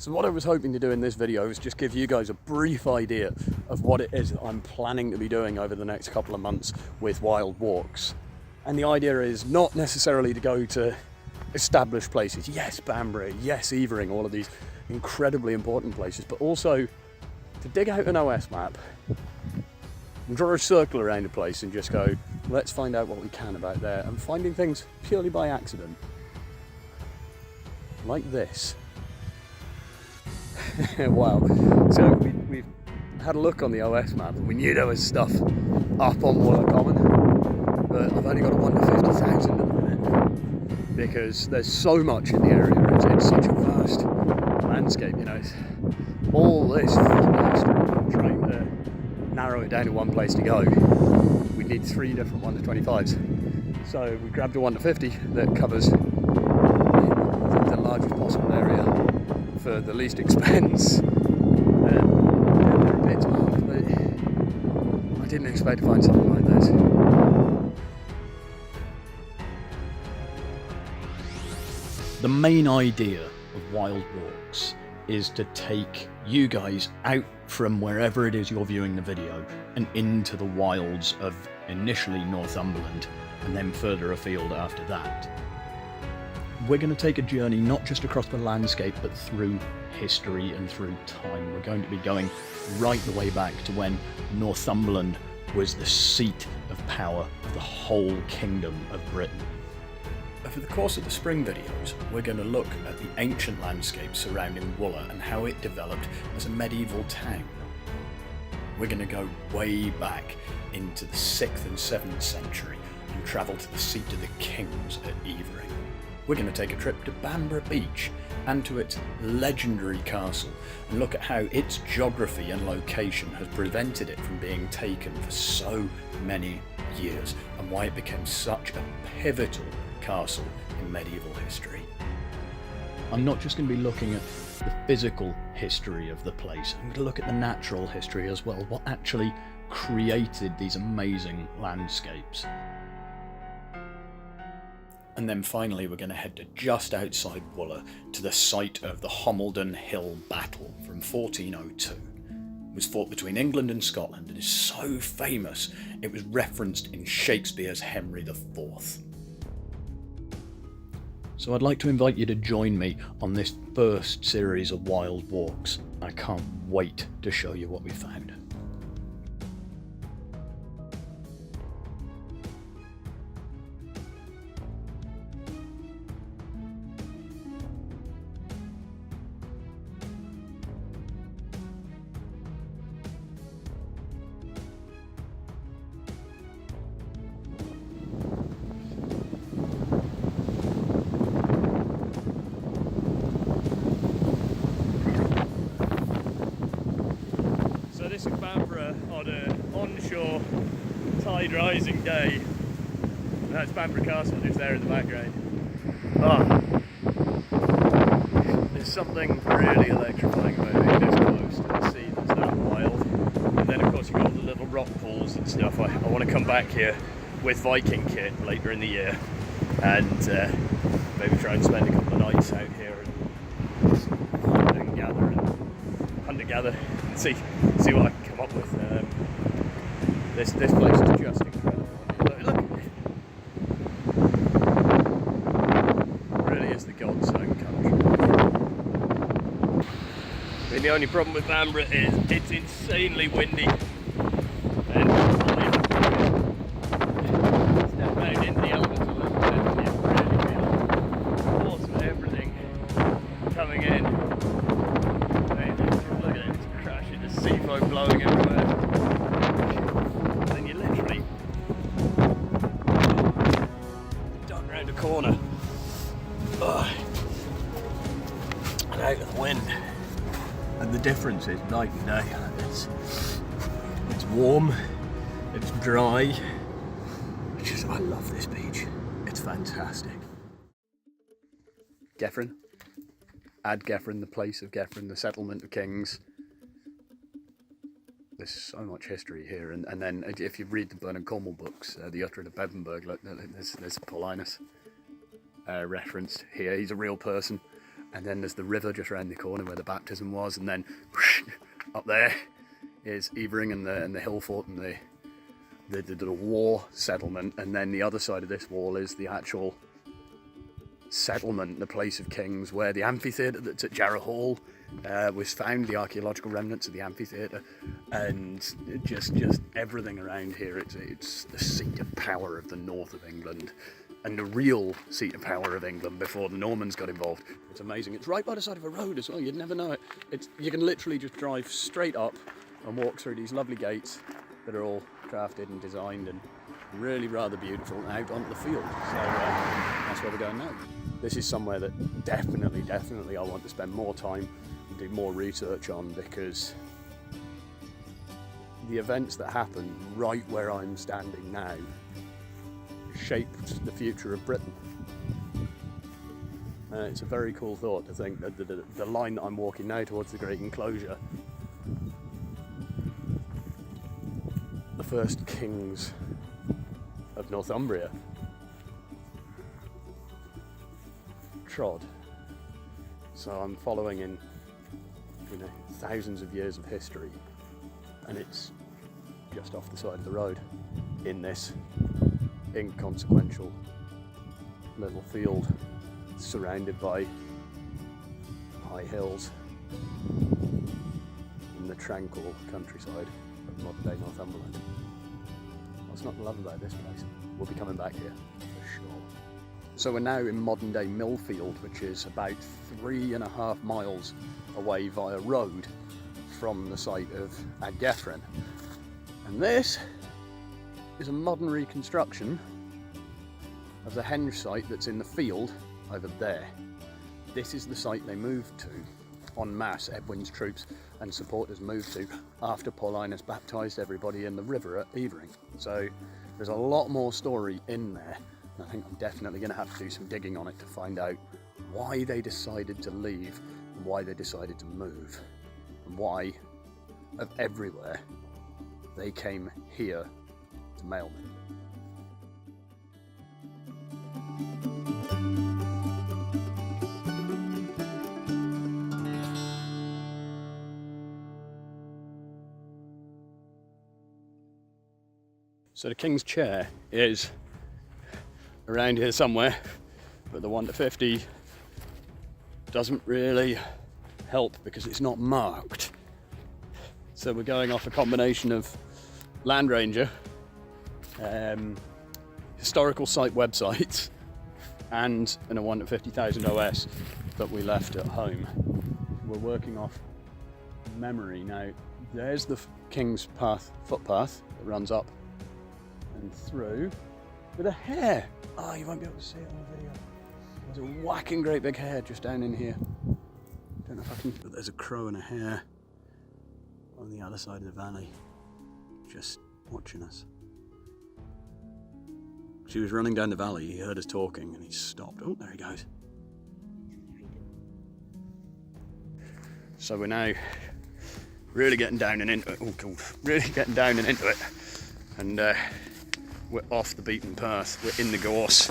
So what I was hoping to do in this video is just give you guys a brief idea of what it is that I'm planning to be doing over the next couple of months with Wyld Walks. And the idea is not necessarily to go to established places, yes Bamburgh, yes Yeavering, all of these incredibly important places, but also to dig out an OS map and draw a circle around a place and just go, let's find out what we can about there, and finding things purely by accident. Like this. Wow, so we've had a look on the OS map and we knew there was stuff up on Wyld Common, but I've only got a 1 to 50,000 at the minute because there's so much in the area. It's such a vast landscape, you know, it's all this trying to narrow it down to one place to go. We need 3 different 1 to 25s, so we grabbed a 1 to 50 that covers the largest possible area for the least expense. They're a bit marked, but I didn't expect to find something like this. The main idea of Wyld Walks is to take you guys out from wherever it is you're viewing the video and into the wilds of initially Northumberland and then further afield after that. We're going to take a journey not just across the landscape but through history and through time. We're going to be going right the way back to when Northumberland was the seat of power of the whole kingdom of Britain. Over the course of the spring videos, we're going to look at the ancient landscape surrounding Wooler and how it developed as a medieval town. We're going to go way back into the 6th and 7th century and travel to the seat of the kings at Yeavering. We're going to take a trip to Bamburgh Beach and to its legendary castle and look at how its geography and location has prevented it from being taken for so many years and why it became such a pivotal castle in medieval history. I'm not just going to be looking at the physical history of the place, I'm going to look at the natural history as well, what actually created these amazing landscapes. And then finally we're going to head to just outside Wooler to the site of the Homildon Hill Battle from 1402. It was fought between England and Scotland and is so famous it was referenced in Shakespeare's Henry IV. So I'd like to invite you to join me on this first series of Wyld Walks. I can't wait to show you what we found. This is Bamburgh on an onshore tide rising day. And that's Bamburgh Castle just there in the background. There's something really electrifying about being this close to the sea that's that wild. And then of course you've got all the little rock pools and stuff. I want to come back here with Viking kit later in the year and maybe try and spend a couple of nights out here and hunt and gather and see what I can come up with. This place is just incredible. Look. It really is the God's own country. I mean, the only problem with Bamburgh is it's insanely windy. And step out into the elements a little bit and you really feel the force of everything coming in. Look at it, it's crashing, the sea foam blowing everywhere. And then you literally duck round a corner. And out of the wind. And the difference is night and day. It's warm, it's dry. I love this beach. It's fantastic. Yeavering. Add Yeavering, the place of Yeavering, the settlement of kings. There's so much history here, and then if you read the Burn and Cornwall books, the Uhtred of Bebbanburg, look, there's Paulinus referenced here. He's a real person. and then there's the river just around the corner where the baptism was, and then whoosh, up there is Yeavering and the hill fort and the war settlement, and then the other side of this wall is the actual settlement, the place of kings, where the amphitheatre that's at Jarrow Hall was found, the archaeological remnants of the amphitheatre, and just everything around here. It's the seat of power of the north of England, and the real seat of power of England before the Normans got involved. It's amazing. It's right by the side of a road as well. You'd never know it. You can literally just drive straight up and walk through these lovely gates that are all crafted and designed and really rather beautiful, out onto the field. So that's where we're going now. This is somewhere that definitely I want to spend more time and do more research on, because the events that happened right where I'm standing now shaped the future of Britain. It's a very cool thought to think that the line that I'm walking now towards the great enclosure, the first kings of Northumbria trod. So I'm following in, thousands of years of history, and it's just off the side of the road in this inconsequential little field surrounded by high hills in the tranquil countryside of modern day Northumberland. What's not to love about this place? We'll be coming back here for sure. So we're now in modern day Millfield, which is about 3.5 miles away via road from the site of Yeavering. And this is a modern reconstruction of the henge site that's in the field over there. This is the site they moved to en masse. Edwin's troops and supporters moved to after Paulinus baptised everybody in the river at Yeavering. So there's a lot more story in there. And I think I'm definitely going to have to do some digging on it to find out why they decided to leave and why they decided to move, and why, of everywhere, they came here to Mailman. So the King's Chair is around here somewhere, but the 1 to 50 doesn't really help because it's not marked. So we're going off a combination of Land Ranger, historical site websites, and a 1 to 50,000 OS that we left at home. We're working off memory now. There's the King's Path footpath that runs up and through with a hare. Oh, you won't be able to see it on the video. There's a whacking great big hare just down in here. Don't know if I can, but there's a crow and a hare on the other side of the valley, just watching us. She was running down the valley, he heard us talking and he stopped. Oh, there he goes. So we're now really getting down and into it. Oh God, really getting down and into it. And we're off the beaten path. We're in the gorse,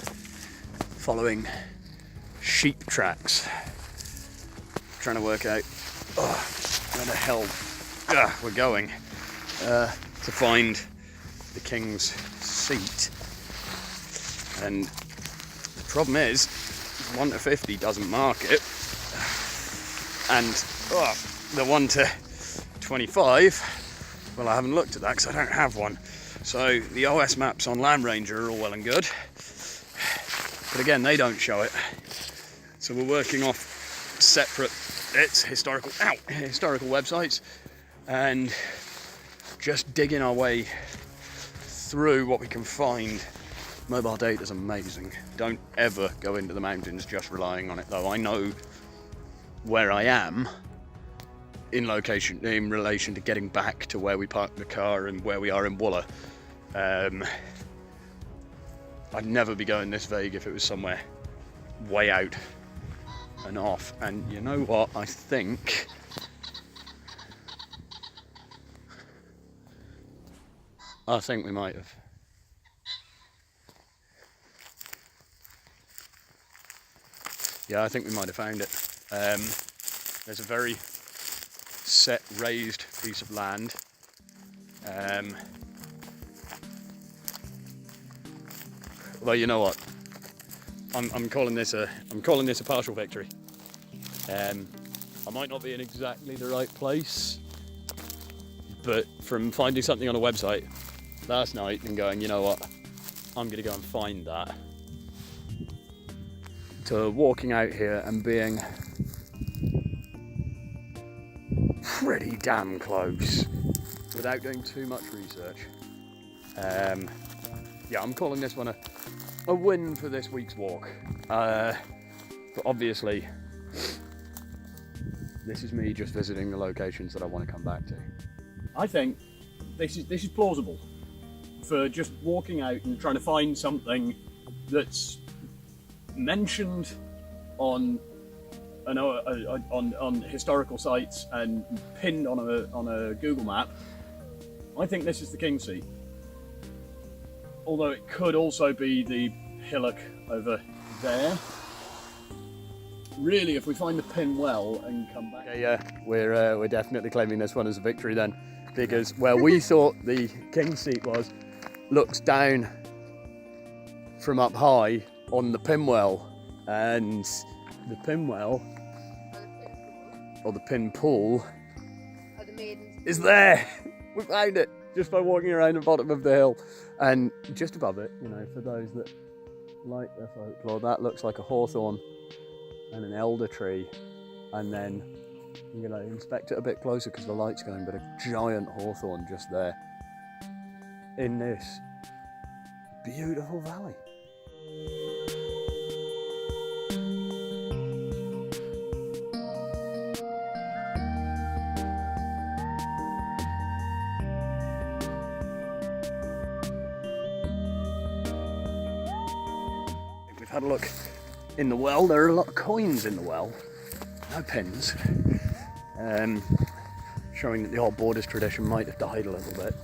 following sheep tracks, trying to work out where the hell we're going to find the King's Seat. And the problem is 1 to 50 doesn't mark it, and the 1 to 25, well, I haven't looked at that because I don't have one. So the OS maps on Land Ranger are all well and good, but again, they don't show it. So we're working off separate historical websites and just digging our way through what we can find. Mobile data is amazing. Don't ever go into the mountains just relying on it, though. I know where I am in relation to getting back to where we parked the car and where we are in Wooler. I'd never be going this vague if it was somewhere way out and off. And you know what? I think we might have. Yeah, I think we might have found it. There's a very set raised piece of land. Although you know what, I'm calling this a partial victory. I might not be in exactly the right place, but from finding something on a website last night and going, you know what, I'm going to go and find that, to walking out here and being pretty damn close without doing too much research. Yeah, I'm calling this one a win for this week's walk. But obviously, this is me just visiting the locations that I want to come back to. I think this is plausible for just walking out and trying to find something that's mentioned on historical sites and pinned on a Google map. I think this is the King's Seat. Although it could also be the hillock over there. Really, if we find the pin well and come back... Okay, yeah, we're definitely claiming this one as a victory then, because where we thought the King's Seat was, looks down from up high on the pinwell, and the pinwell, or the pin pool, is there! We found it just by walking around the bottom of the hill. And just above it, you know, for those that like their folklore, that looks like a hawthorn and an elder tree. And then I'm going to inspect it a bit closer because the light's going, but a giant hawthorn just there in this beautiful valley. Had a look in the well. There are a lot of coins in the well, no pins, showing that the old borders tradition might have died a little bit,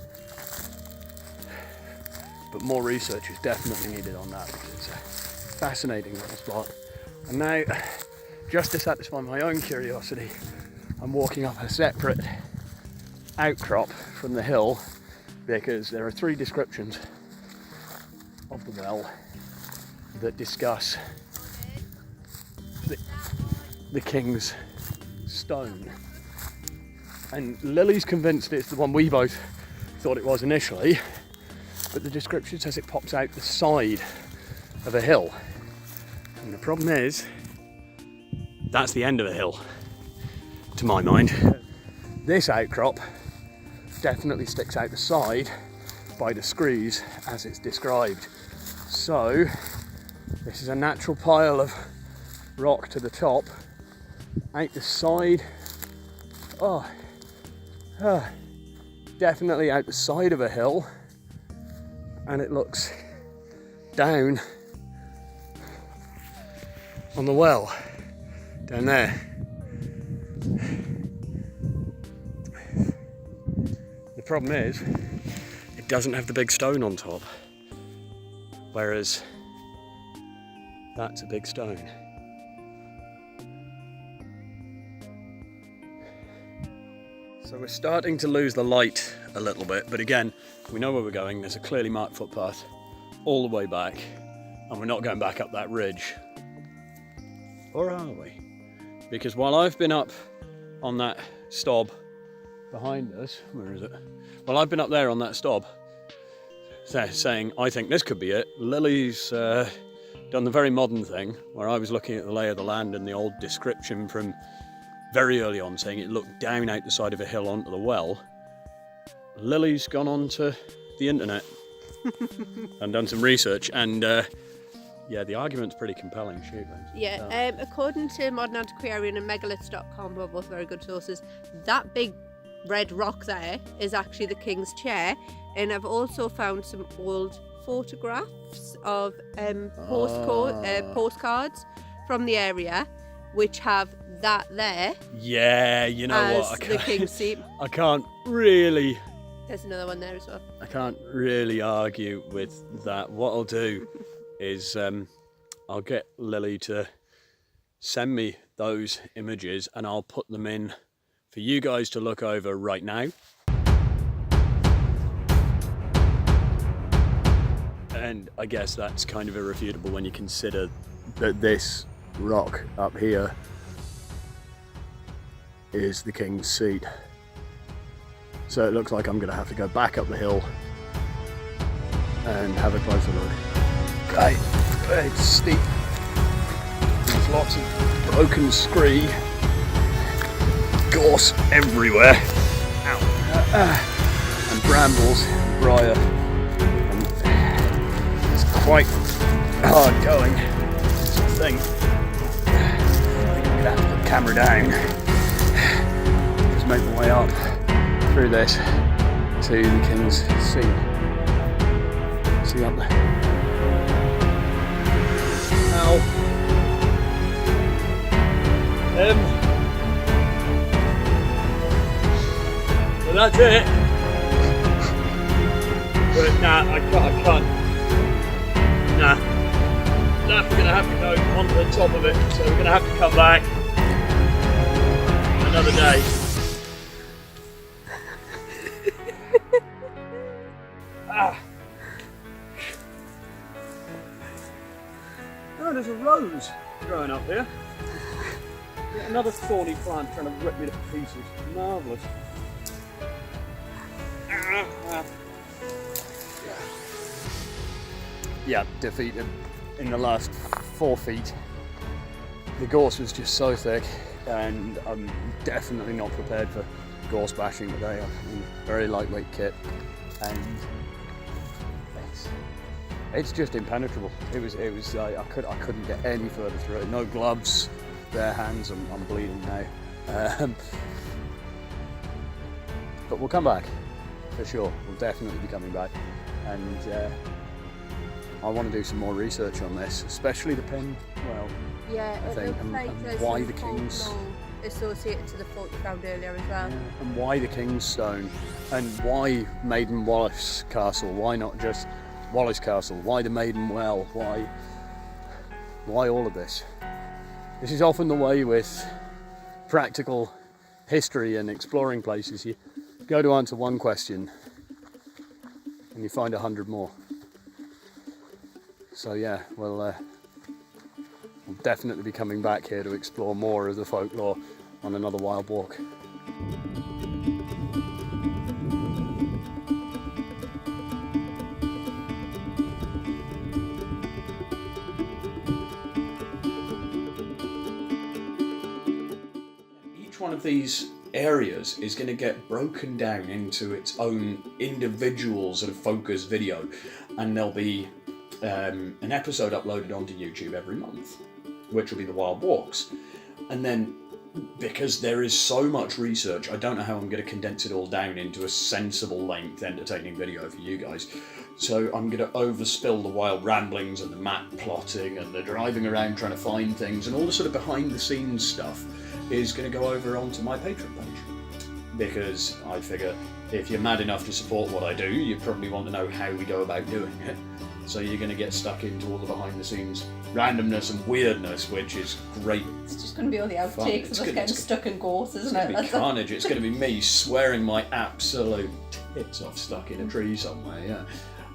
but more research is definitely needed on that because it's a fascinating little spot. And now, just to satisfy my own curiosity, I'm walking up a separate outcrop from the hill because there are 3 descriptions of the well that discuss the King's Stone. And Lily's convinced it's the one we both thought it was initially, but the description says it pops out the side of a hill. And the problem is, that's the end of a hill, to my mind. This outcrop definitely sticks out the side by the screes as it's described. So, this is a natural pile of rock to the top, out the side, definitely out the side of a hill, and it looks down on the well, down there. The problem is, it doesn't have the big stone on top, whereas that's a big stone. So we're starting to lose the light a little bit, but again, we know where we're going. There's a clearly marked footpath all the way back, and we're not going back up that ridge. Or are we? Because while I've been up on that stob behind us, where is it? Well, I've been up there on that stob saying, I think this could be it. Lily's done the very modern thing where I was looking at the lay of the land and the old description from very early on saying it looked down out the side of a hill onto the well. Lily's gone onto the internet and done some research, and yeah, the argument's pretty compelling. Shoot, yeah, according to Modern Antiquarian and Megaliths.com, who are both very good sources, that big red rock there is actually the King's Chair. And I've also found some old photographs of postcards from the area, which have that there. Yeah, you know what? The King's Seat. I can't really. There's another one there as well. I can't really argue with that. What I'll do is I'll get Lily to send me those images and I'll put them in for you guys to look over right now. And I guess that's kind of irrefutable when you consider that this rock up here is the king's seat. So it looks like I'm going to have to go back up the hill and have a closer look. Okay, it's steep. There's lots of broken scree. Gorse everywhere. Ow. And brambles and briar. And it's quite hard going. So I think I'm going to have to put the camera down. Just make my way up through this to the king's seat. See up there? Ow. So that's it. But nah, I can't. Nah. We're gonna have to go onto the top of it, so we're gonna have to come back another day. Oh, there's a rose growing up here. Another thorny plant trying to rip me to pieces. Marvellous. Yeah, defeated in the last 4 feet. The gorse was just so thick, and I'm definitely not prepared for gorse bashing today. I'm in very lightweight kit, and it's just impenetrable. It was I couldn't get any further through it. No gloves, bare hands. I'm bleeding now. But we'll come back for sure. We'll definitely be coming back, and I want to do some more research on this, especially the pin. Well, yeah, I think, and why the king's associated to the fort you found earlier as well. Yeah, and why the King's Stone, and why Maiden Wallace Castle? Why not just Wallace Castle? Why the Maiden Well? Why all of this? This is often the way with practical history and exploring places. You go to answer one question and you find 100 more. So yeah, we'll definitely be coming back here to explore more of the folklore on another wild walk. Each one of these areas is going to get broken down into its own individual sort of focus video, and there'll be an episode uploaded onto YouTube every month, which will be the Wyld Walks. And then, because there is so much research, I don't know how I'm going to condense it all down into a sensible length, entertaining video for you guys. So I'm going to overspill the wild ramblings and the map plotting and the driving around trying to find things, and all the sort of behind the scenes stuff is going to go over onto my Patreon page. Because I figure if you're mad enough to support what I do, you probably want to know how we go about doing it. So you're going to get stuck into all the behind the scenes randomness and weirdness, which is great. It's just going to be all the outtakes of us getting stuck in gorse, isn't it? It's going to be carnage. It's going to be me swearing my absolute tits off stuck in a tree somewhere,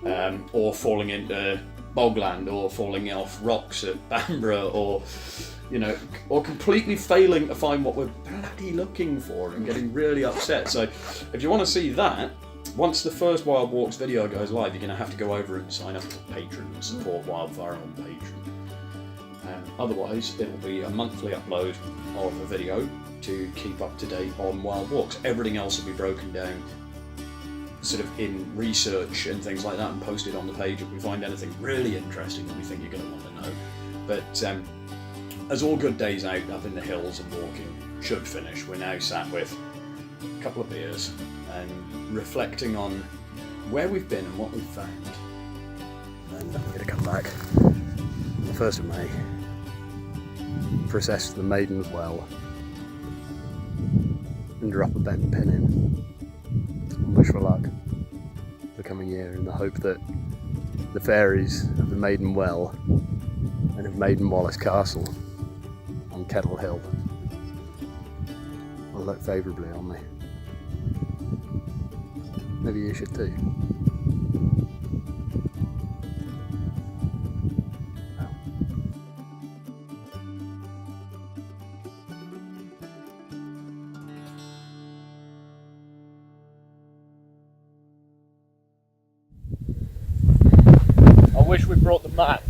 yeah. Or falling into bogland, or falling off rocks at Bamburgh, or, you know, or completely failing to find what we're bloody looking for and getting really upset. So if you want to see that, once the first Wyld Walks video goes live, you're going to have to go over and sign up for Patreon and support Wildfire on Patreon. Otherwise, it'll be a monthly upload of a video to keep up to date on Wyld Walks. Everything else will be broken down sort of in research and things like that, and posted on the page if we find anything really interesting that we think you're going to want to know. But as all good days out up in the hills and walking should finish, we're now sat with a couple of beers and reflecting on where we've been and what we've found. And I'm going to come back on the 1st of May, process the Maiden's Well, and drop a bent pin in, and wish for luck for the coming year, in the hope that the fairies of the Maiden Well and of Maiden Wallace Castle will on Kettle Hill will look favourably on me. Maybe you should too. I wish we brought the map.